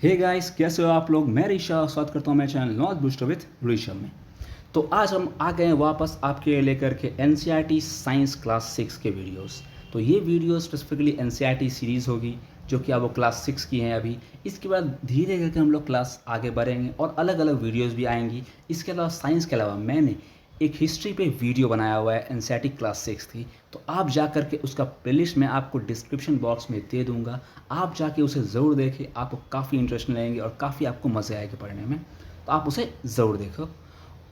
Hey guys, कैसे हो आप लोग। मैं ऋषा स्वागत करता हूँ मेरे channel knowledge booster with Rishabh में। तो आज हम आ गए हैं वापस आपके लिए लेकर के एनसीईआरटी साइंस क्लास 6 के वीडियोस। तो ये वीडियो स्पेसिफिकली एनसीईआरटी सीरीज़ होगी जो कि अब वो क्लास 6 की हैं अभी। इसके बाद धीरे करके हम लोग क्लास आगे बढ़ेंगे और अलग अलग वीडियोस भी आएंगी। इसके अलावा साइंस के अलावा मैंने एक हिस्ट्री पे वीडियो बनाया हुआ है एनसीईआरटी क्लास 6 की। तो आप जा करके उसका प्लेलिस्ट मैं आपको डिस्क्रिप्शन बॉक्स में दे दूंगा। आप जाके उसे ज़रूर देखें, आपको काफ़ी इंटरेस्ट लेंगे और काफ़ी आपको मज़े आएगा पढ़ने में। तो आप उसे ज़रूर देखो।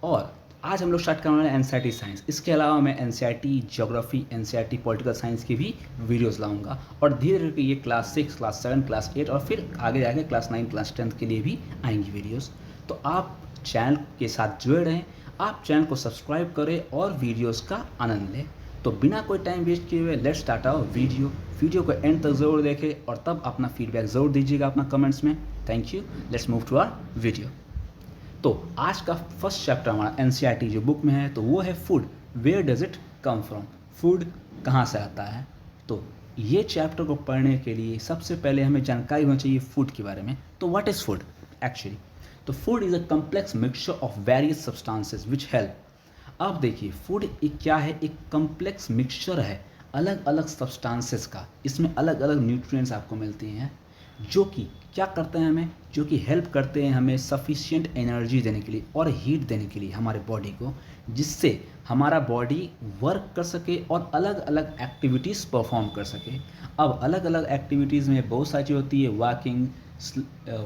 और आज हम लोग स्टार्ट करने वाले हैं एनसीईआरटी साइंस। इसके अलावा मैं NCERT geography, NCERT political science की भी वीडियोस लाऊंगा और धीरे धीरे ये क्लास 6, क्लास 7, क्लास 8 और फिर आगे जाके क्लास 9, क्लास 10 के लिए भी आएंगी वीडियोस। तो आप चैनल के साथ जुड़े रहें, आप चैनल को सब्सक्राइब करें और वीडियोस का आनंद लें। तो बिना कोई टाइम वेस्ट किए हुए लेट्स स्टार्ट आवर वीडियो को एंड तक ज़रूर देखें और तब अपना फीडबैक ज़रूर दीजिएगा अपना कमेंट्स में। Thank you. Let's move to our video. तो आज का फर्स्ट चैप्टर हमारा एनसीईआरटी जो बुक में है तो वो है food, where does it come from. Food कहाँ से आता है। तो ये चैप्टर को पढ़ने के लिए सबसे पहले हमें जानकारी होनी चाहिए फूड के बारे में। तो व्हाट इज़ फूड एक्चुअली। तो food is a complex mixture of various substances which help. अब देखिए फूड एक क्या है, एक कम्प्लेक्स मिक्सचर है अलग अलग सब्सटेंसेस का। इसमें अलग अलग न्यूट्रिएंट्स आपको मिलती हैं जो कि क्या करते हैं हमें, जो कि हेल्प करते हैं हमें सफिशिएंट एनर्जी देने के लिए और हीट देने के लिए हमारे बॉडी को, जिससे हमारा बॉडी वर्क कर सके और अलग अलग एक्टिविटीज़ परफॉर्म कर सके। अब अलग अलग एक्टिविटीज़ में बहुत सारी चीज़ होती है,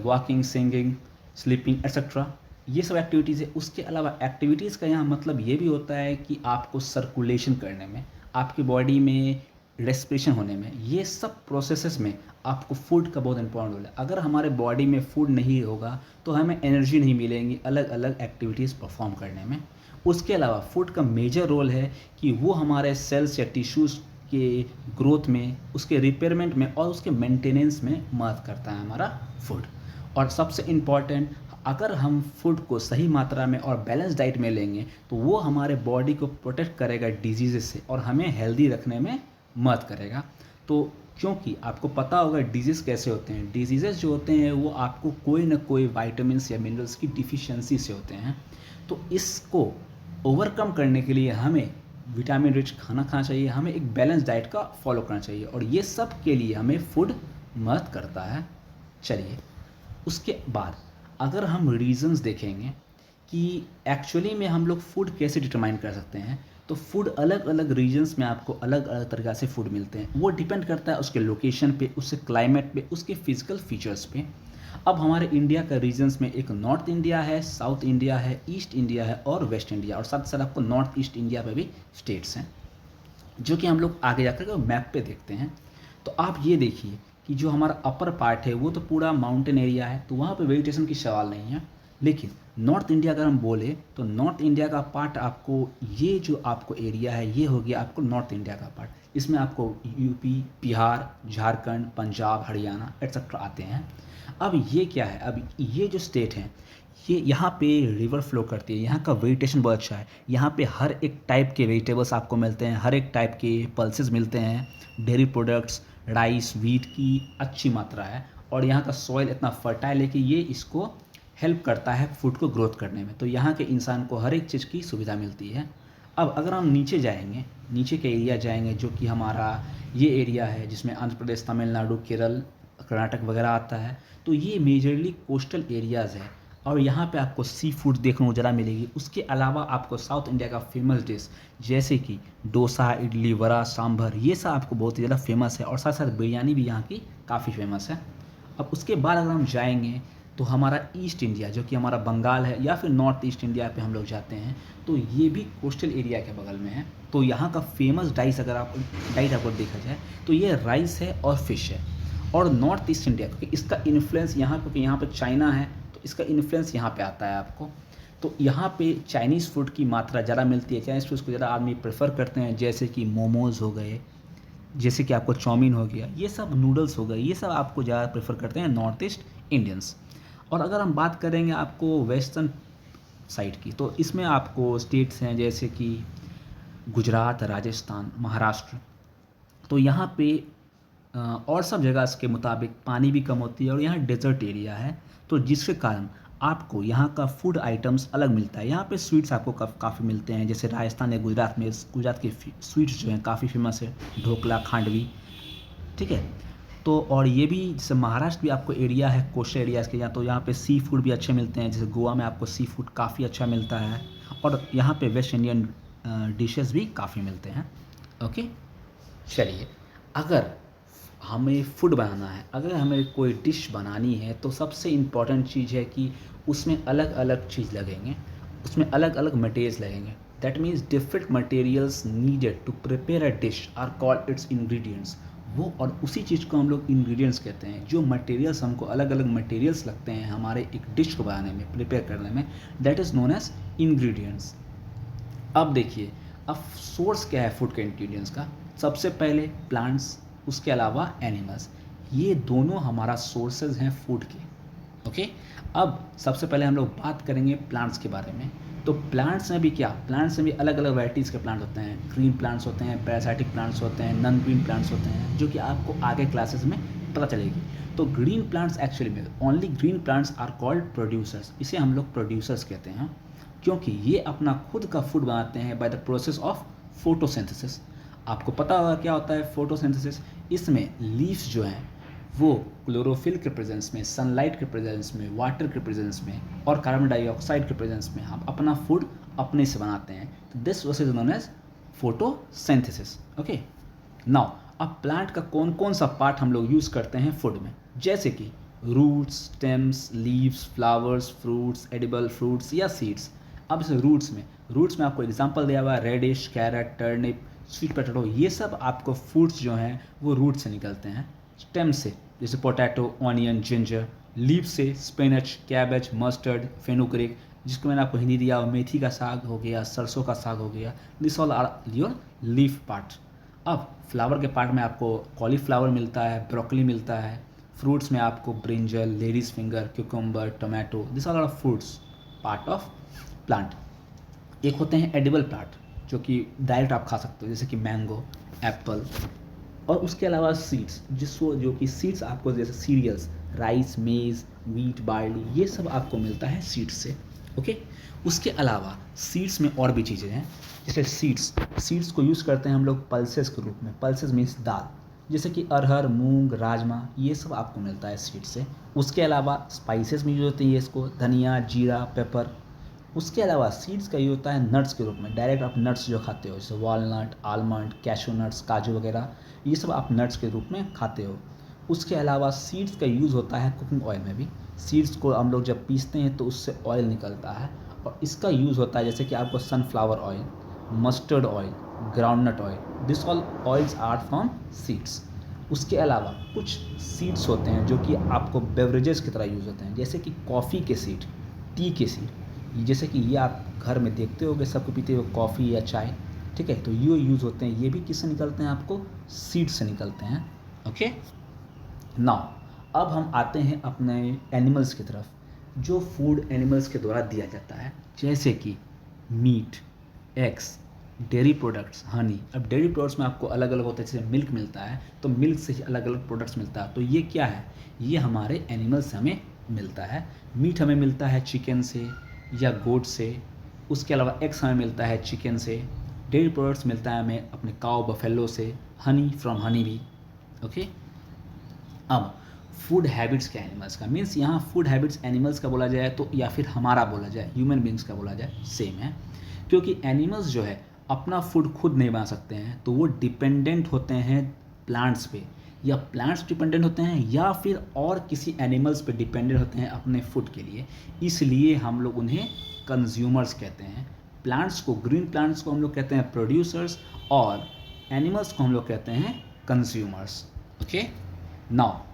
वॉकिंग, सिंगिंग, स्लीपिंग एक्सेट्रा, ये सब एक्टिविटीज़ है। उसके अलावा एक्टिविटीज़ का यहाँ मतलब ये भी होता है कि आपको सर्कुलेशन करने में, आपकी बॉडी में रेस्पिरेशन होने में, ये सब प्रोसेसेस में आपको फूड का बहुत इंपॉर्टेंट रोल है। अगर हमारे बॉडी में फूड नहीं होगा तो हमें एनर्जी नहीं मिलेंगी अलग अलग एक्टिविटीज़ परफॉर्म करने में। उसके अलावा फूड का मेजर रोल है कि वो हमारे सेल्स या टिश्यूज़ के ग्रोथ में, उसके रिपेयरमेंट में और उसके मेंटेनेंस में मदद करता है हमारा फूड। और सबसे इम्पॉर्टेंट, अगर हम फूड को सही मात्रा में और बैलेंस डाइट में लेंगे तो वो हमारे बॉडी को प्रोटेक्ट करेगा डिजीज़ से और हमें हेल्दी रखने में मदद करेगा। तो क्योंकि आपको पता होगा डिजीज़ कैसे होते हैं, डिजीज़ जो होते हैं वो आपको कोई ना कोई वाइटामिन्स या मिनरल्स की डिफिशियंसी से होते हैं। तो इसको ओवरकम करने के लिए हमें विटामिन रिच खाना खाना चाहिए, हमें एक बैलेंस डाइट का फॉलो करना चाहिए और ये सब के लिए हमें फूड मदद करता है। चलिए उसके बाद अगर हम रीजंस देखेंगे कि एक्चुअली में हम लोग फूड कैसे डिटरमाइन कर सकते हैं, तो फूड अलग अलग रीजन्स में आपको अलग अलग तरीक़ा से फूड मिलते हैं। वो डिपेंड करता है उसके लोकेशन पे, उसके क्लाइमेट पे, उसके फिजिकल फीचर्स पे। अब हमारे इंडिया का रीजन्स में एक नॉर्थ इंडिया है, साउथ इंडिया है, ईस्ट इंडिया है और वेस्ट इंडिया, और साथ साथ आपको नॉर्थ ईस्ट इंडिया पे भी स्टेट्स हैं जो कि हम लोग आगे जाकर मैप पे देखते हैं। तो आप ये देखिए कि जो हमारा अपर पार्ट है वो तो पूरा माउंटेन एरिया है, तो वहाँ पे वेजिटेशन की सवाल नहीं है। लेकिन नॉर्थ इंडिया अगर हम बोले तो नॉर्थ इंडिया का पार्ट आपको, ये जो आपको एरिया है ये हो गया आपको नॉर्थ इंडिया का पार्ट। इसमें आपको यूपी, बिहार, झारखंड, पंजाब, हरियाणा एक्सेट्रा आते हैं। अब ये क्या है, अब ये जो स्टेट हैं ये यहाँ पे रिवर फ्लो करती है, यहाँ का वेजिटेशन बहुत अच्छा है, यहाँ पे हर एक टाइप के वेजिटेबल्स आपको मिलते हैं, हर एक टाइप के पल्सेस मिलते हैं, डेयरी प्रोडक्ट्स, राइस, व्हीट की अच्छी मात्रा है और यहाँ का सॉइल इतना फर्टाइल है कि ये इसको हेल्प करता है फूड को ग्रोथ करने में। तो यहाँ के इंसान को हर एक चीज़ की सुविधा मिलती है। अब अगर हम नीचे जाएंगे, नीचे के एरिया जाएंगे जो कि हमारा ये एरिया है जिसमें आंध्र प्रदेश, तमिलनाडु, केरल, कर्नाटक वगैरह आता है, तो ये मेजरली कोस्टल एरियाज़ है और यहाँ पे आपको सी फूड देखने को ज़रा मिलेगी। उसके अलावा आपको साउथ इंडिया का फेमस डिश जैसे कि डोसा, इडली, वड़ा, सांभर, ये सब आपको बहुत ही ज़्यादा फेमस है और साथ साथ बिरयानी भी यहाँ की काफ़ी फेमस है। अब उसके बाद अगर हम जाएंगे तो हमारा ईस्ट इंडिया जो कि हमारा बंगाल है या फिर नॉर्थ ईस्ट इंडिया पे हम लोग जाते हैं, तो ये भी कोस्टल एरिया के बगल में है। तो यहाँ का फेमस डाइट अगर देखा जाए तो ये राइस है और फिश है। और नॉर्थ ईस्ट इंडिया क्योंकि इसका इन्फ्लुएंस यहाँ, क्योंकि यहाँ पे चाइना है तो इसका इन्फ्लुएंस यहाँ पे आता है आपको। तो यहाँ पे चाइनीज़ फूड की मात्रा ज़्यादा मिलती है, चाइनीज़ फूड को ज़्यादा आदमी प्रेफर करते हैं, जैसे कि मोमोज़ हो गए, जैसे कि आपको चाउमीन हो गया, ये सब नूडल्स हो गए, ये सब आपको ज़्यादा प्रेफर करते हैं नॉर्थ ईस्ट इंडियंस। और अगर हम बात करेंगे आपको वेस्टर्न साइड की, तो इसमें आपको स्टेट्स हैं जैसे कि गुजरात, राजस्थान, महाराष्ट्र। तो यहाँ पे और सब जगह के मुताबिक पानी भी कम होती है और यहाँ डेजर्ट एरिया है, तो जिसके कारण आपको यहाँ का फूड आइटम्स अलग मिलता है। यहाँ पे स्वीट्स आपको काफ़ी मिलते हैं, जैसे राजस्थान या गुजरात में गुजरात के स्वीट्स जो हैं काफ़ी फेमस है, ढोकला, खांडवी, ठीक है। तो और ये भी जैसे महाराष्ट्र भी आपको एरिया है कोस्टल एरियाज़ के, यहाँ तो यहाँ पे सी फूड भी अच्छे मिलते हैं, जैसे गोवा में आपको सी फूड काफ़ी अच्छा मिलता है, और यहाँ पे वेस्ट इंडियन डिशेस भी काफ़ी मिलते हैं। ओके, चलिए, अगर हमें फूड बनाना है, अगर हमें कोई डिश बनानी है, तो सबसे इम्पॉर्टेंट चीज़ है कि उसमें अलग अलग चीज़ लगेंगे, उसमें अलग अलग मटेरियल्स लगेंगे। That means different materials needed to prepare a dish are called its ingredients. वो और उसी चीज़ को हम लोग इंग्रेडिएंट्स कहते हैं। जो मटेरियल्स हमको अलग अलग मटेरियल्स लगते हैं हमारे एक डिश को बनाने में, प्रिपेयर करने में, that is known as ingredients. अब देखिए, अब सोर्स क्या है फूड के इंग्रेडिएंट्स का? सबसे पहले प्लांट्स, उसके अलावा एनिमल्स, ये दोनों हमारा सोर्सेज हैं फूड के। ओके, अब सबसे पहले हम लोग बात करेंगे प्लांट्स के बारे में। तो प्लांट्स में भी क्या, प्लांट्स में भी अलग अलग वैराइटीज़ के प्लांट होते हैं। ग्रीन प्लांट्स होते हैं, पैरासाइटिक प्लांट्स होते हैं, नॉन ग्रीन प्लांट्स होते हैं, जो कि आपको आगे क्लासेस में पता चलेगी। तो ग्रीन प्लांट्स एक्चुअली में only green plants are called producers. इसे हम लोग प्रोड्यूसर्स कहते हैं, क्योंकि ये अपना खुद का फूड बनाते हैं by the process of photosynthesis. आपको पता होगा क्या होता है फोटोसिंथेसिस। इसमें लीव्स जो हैं वो क्लोरोफिल के प्रेजेंस में, सनलाइट के प्रेजेंस में, वाटर के प्रेजेंस में और कार्बन डाइऑक्साइड के प्रेजेंस में हम अपना फूड अपने से बनाते हैं। तो this process is known as photosynthesis. Okay, now अब प्लांट का कौन कौन सा पार्ट हम लोग यूज़ करते हैं फूड में, जैसे कि roots, stems, leaves, flowers, fruits, edible fruits या सीड्स। अब जैसे रूट्स में आपको एग्जांपल दिया हुआ है, radish, carrot, turnip, sweet potato, ये सब आपको फ्रूट्स जो हैं वो रूट से निकलते हैं। स्टेम से जैसे पोटैटो, ऑनियन, जिंजर। लीफ से स्पिनच, कैबेज, मस्टर्ड, फेनुग्रीक, जिसको मैंने आपको हिंदी दिया, मेथी का साग हो गया, सरसों का साग हो गया, this all are your leaf part. अब फ्लावर के पार्ट में आपको कॉलीफ्लावर मिलता है, ब्रोकली मिलता है। फ्रूट्स में आपको brinjal, ladies finger, cucumber, tomato, this are fruits part of plant. एक होते हैं एडिबल प्लांट, जो कि डायरेक्ट आप खा सकते हो, जैसे कि मैंगो, एप्पल। और उसके अलावा सीड्स, जो कि सीड्स आपको जैसे सीरियल्स, राइस, मेज़, व्हीट, बार्ली, ये सब आपको मिलता है सीड्स से। ओके, उसके अलावा सीड्स में और भी चीज़ें हैं, जैसे सीड्स को यूज़ करते हैं हम लोग पल्सेस के रूप में। पल्सेस मीन्स दाल, जैसे कि अरहर, मूंग, राजमा, ये सब आपको मिलता है सीड्स से। उसके अलावा स्पाइसेस में यूज होते हैं ये, इसको धनिया, जीरा, पेपर। उसके अलावा सीड्स का यूज होता है नट्स के रूप में। डायरेक्ट आप नट्स जो खाते हो, जैसे वॉलनट, आलमंड, कैशू नट्स, काजू वगैरह, ये सब आप नट्स के रूप में खाते हो। उसके अलावा सीड्स का यूज़ होता है कुकिंग ऑयल में भी। सीड्स को हम लोग जब पीसते हैं तो उससे ऑयल निकलता है, और इसका यूज़ होता है जैसे कि आपको sunflower oil, mustard oil, groundnut oil, this all oils are from seeds. उसके अलावा कुछ सीड्स होते हैं जो कि आपको बेवरेजेस की तरह यूज़ होते हैं, जैसे कि कॉफ़ी के सीड, टी के सीड, जैसे कि ये आप घर में देखते होगे सबको पीते हुए कॉफ़ी या चाय, ठीक है। तो ये यूज़ होते हैं, ये भी किससे निकलते हैं, आपको सीड से निकलते हैं। ओके, नाउ अब हम आते हैं अपने एनिमल्स की तरफ, जो फूड एनिमल्स के द्वारा दिया जाता है, जैसे कि meat, eggs, dairy products, honey. अब डेयरी प्रोडक्ट्स में आपको अलग अलग होता है, जैसे मिल्क मिलता है तो मिल्क से ही अलग अलग प्रोडक्ट्स मिलता है। तो ये क्या है, ये हमारे एनिमल्स से हमें मिलता है। मीट हमें मिलता है चिकन से या गोट से। उसके अलावा एग्स हमें मिलता है चिकन से। डेयरी प्रोडक्ट्स मिलता है हमें अपने काउ, बफेलो से। हनी फ्रॉम हनी भी। ओके, अब फूड हैबिट्स क्या एनिमल्स का, मीन्स यहाँ फूड हैबिट्स एनिमल्स का बोला जाए तो, या फिर हमारा बोला जाए, ह्यूमन बींग्स का बोला जाए, सेम है। क्योंकि एनिमल्स जो है अपना फूड खुद नहीं बना सकते हैं, तो वो डिपेंडेंट होते हैं प्लांट्स पे, या प्लांट्स डिपेंडेंट होते हैं या फिर और किसी एनिमल्स पे डिपेंडेंट होते हैं अपने फूड के लिए। इसलिए हम लोग उन्हें कंज्यूमर्स कहते हैं। प्लांट्स को, ग्रीन प्लांट्स को हम लोग कहते हैं प्रोड्यूसर्स, और एनिमल्स को हम लोग कहते हैं consumers. Okay, now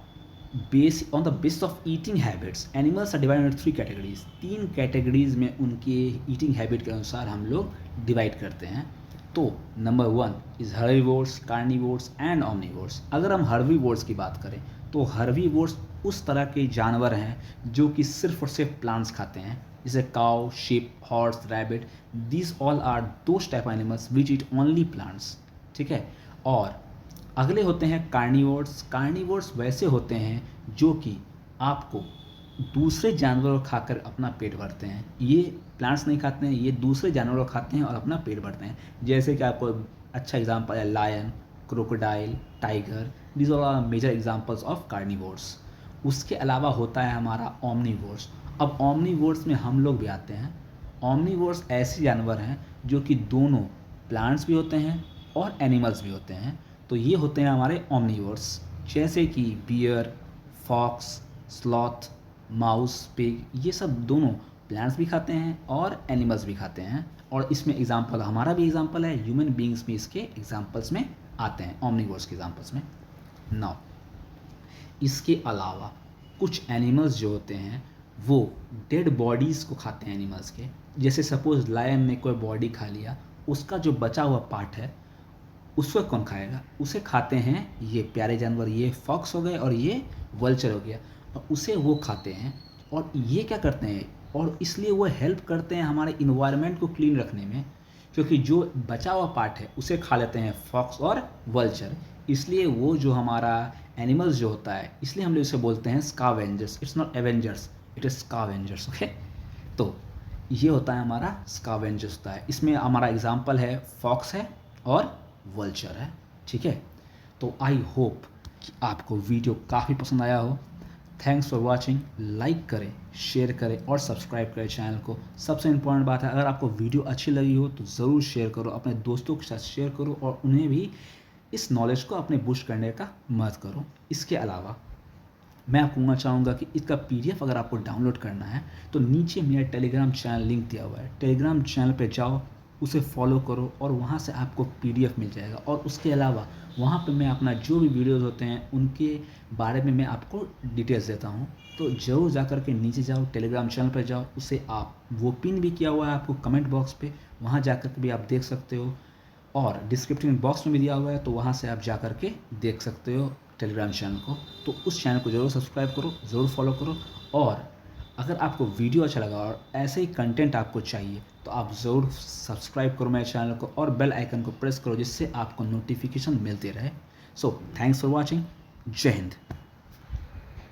on the basis of eating habits, animals are divided into 3 categories। 3 categories में उनके ईटिंग हैबिट के अनुसार हम लोग डिवाइड करते हैं। तो number 1 is herbivores, carnivores and omnivores. अगर हम हर्बीवोर्स की बात करें तो हर्बीवोर्स उस तरह के जानवर हैं जो कि सिर्फ और सिर्फ प्लांट्स खाते हैं, जैसे cow, sheep, horse, rabbit. This all are those type animals which eat only plants, ठीक है। और अगले होते हैं कार्निवोर्स। कार्निवोर्स वैसे होते हैं जो कि आपको दूसरे जानवरों को खाकर अपना पेट भरते हैं। ये प्लांट्स नहीं खाते हैं, ये दूसरे जानवरों को खाते हैं और अपना पेट भरते हैं। जैसे कि आपको अच्छा एग्जांपल है lion, crocodile, tiger, these are major examples of carnivores. उसके अलावा होता है हमारा ओमनीवोर्स। अब ओमनीवोर्स में हम लोग भी आते हैं। ओमनीवोर्स ऐसे जानवर हैं जो कि दोनों प्लांट्स भी होते हैं और एनिमल्स भी होते हैं। तो ये होते हैं हमारे ओमनीवोर्स, जैसे कि bear, fox, sloth, mouse, pig, ये सब दोनों प्लांट्स भी खाते हैं और एनिमल्स भी खाते हैं। और इसमें एग्जांपल हमारा भी एग्जांपल है, ह्यूमन बींग्स भी इसके एग्जांपल्स में आते हैं, ओमनीवोर्स के एग्जांपल्स में। नाउ इसके अलावा कुछ एनिमल्स जो होते हैं वो डेड बॉडीज़ को खाते हैं एनिमल्स के। जैसे सपोज लायन ने कोई बॉडी खा लिया, उसका जो बचा हुआ पार्ट है उसको कौन खाएगा? उसे खाते हैं ये प्यारे जानवर, ये फॉक्स हो गए और ये वल्चर हो गया, और उसे वो खाते हैं। और ये क्या करते हैं, और इसलिए वो हेल्प करते हैं हमारे इन्वायरमेंट को क्लीन रखने में, क्योंकि जो बचा हुआ पार्ट है उसे खा लेते हैं फॉक्स और वल्चर। इसलिए वो जो हमारा एनिमल्स जो होता है, इसलिए हम लोग इसे बोलते हैं scavengers. It's not Avengers, it is scavengers. Okay, तो ये होता है हमारा स्कावेंजर्स होता है। इसमें हमारा एग्जाम्पल है फॉक्स है और वल्चर है। ठीक है, तो आई होप कि आपको वीडियो काफ़ी पसंद आया हो। Thanks for watching. लाइक करें, शेयर करें और सब्सक्राइब करें चैनल को। सबसे इम्पोर्टेंट बात है, अगर आपको वीडियो अच्छी लगी हो तो ज़रूर शेयर करो, अपने दोस्तों के साथ शेयर करो और उन्हें भी इस नॉलेज को अपने बूस्ट करने का मदद करो। इसके अलावा मैं आपको कहना चाहूँगा कि इसका PDF अगर आपको डाउनलोड करना है तो नीचे मेरा टेलीग्राम चैनल लिंक दिया हुआ है। टेलीग्राम चैनल पे जाओ, उसे फॉलो करो और वहाँ से आपको PDF मिल जाएगा। और उसके अलावा वहाँ पे मैं अपना जो भी वीडियोज़ होते हैं उनके बारे में मैं आपको डिटेल्स देता हूँ। तो ज़रूर जा कर के नीचे जाओ, टेलीग्राम चैनल पर जाओ, उसे आप वो पिन भी किया हुआ है आपको कमेंट बॉक्स पे, वहाँ जा कर के भी आप देख सकते हो। और डिस्क्रिप्शन बॉक्स में भी दिया हुआ है, तो वहाँ से आप जा कर के देख सकते हो टेलीग्राम चैनल को। तो उस चैनल को ज़रूर सब्सक्राइब करो, ज़रूर फॉलो करो। और अगर आपको वीडियो अच्छा लगा और ऐसे ही कंटेंट आपको चाहिए तो आप ज़रूर सब्सक्राइब करो मेरे चैनल को और बेल आइकन को प्रेस करो, जिससे आपको नोटिफिकेशन मिलते रहे। So thanks for watching. जय हिंद।